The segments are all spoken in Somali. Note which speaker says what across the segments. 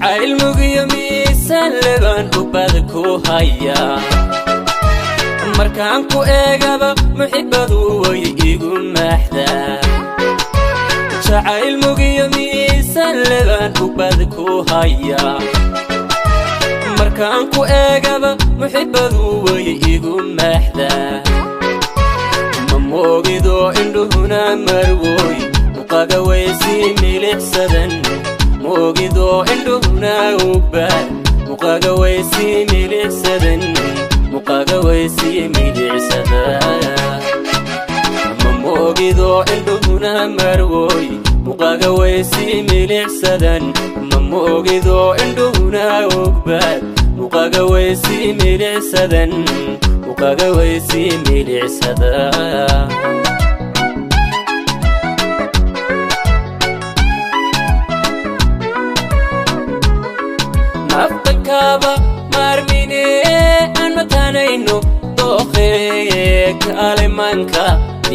Speaker 1: jacayl mugiyo miisaan leban ubadku haya markaan ku eegaba muxibbadu way igu maaxdaa jacayl mugiyo miisaan leban ubadku haya markaan ku eegaba muxibbadu way igu maaxdaa ma moogido indhuhuna marwoy muqaga waysi milixsadan moogido indhuhuna ugbad muqaga waysi milixsadan muqaga waysi milixsadan ma moogido indhuhuna marwoy muqaga waysi milixsadan ma moogido indhuhuna ugbad muqaga waysi milixsadan muqaga waysi milixsadan naftakaba marmine aan matanayno dooqee kaalimanka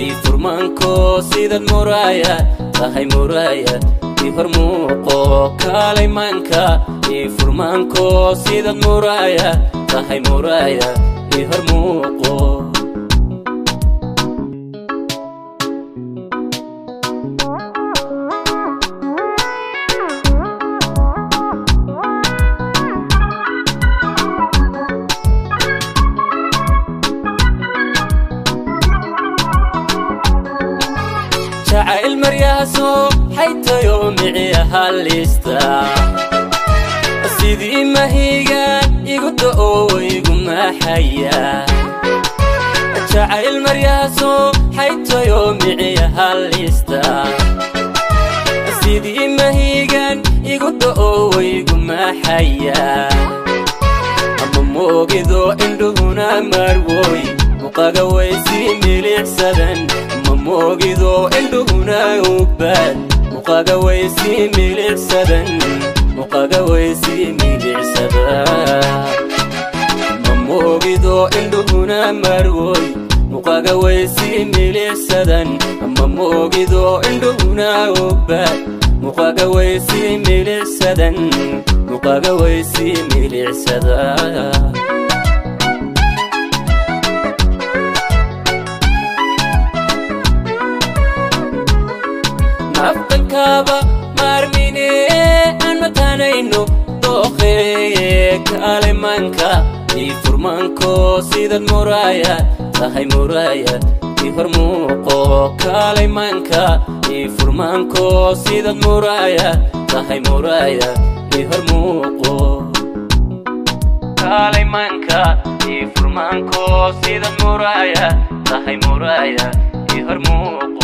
Speaker 1: ii furmanko sidad muraayad tahay muraayad ii hormuuqo kaalimanka ii furmanko sidad muraayad tahay muraayad ii hormuuqo jacayl maryaaso xayta yoomicii halista sidii mahigaan igu da'o igu maxaya jacayl maryaaso xayta yoomicii halista sidii mahigaan igu da'o igu maxaya ama moogido indhuhuna marwoy muqaga waysi milixsadan moogido indhuhuna ugbad muqaga waysi milixsadan muqaga waysi milixsadan ma moogido indhuhuna marwoy muqaga waysi milixsadan ma moogido indhuhuna ugbad muqaga waysi milixsadan muqaga waysi milixsadan naftakaba marmine aan matanayno dooqee kaalimanka ii furmanko sidad muraayad tahay muraayad ii hormuuqo kaalimanka ii furmanko sidad muraayad tahay muraayad ii hormuuqo kaalimanka ii furmanko sidad muraayad tahay muraayad ii hormuuqo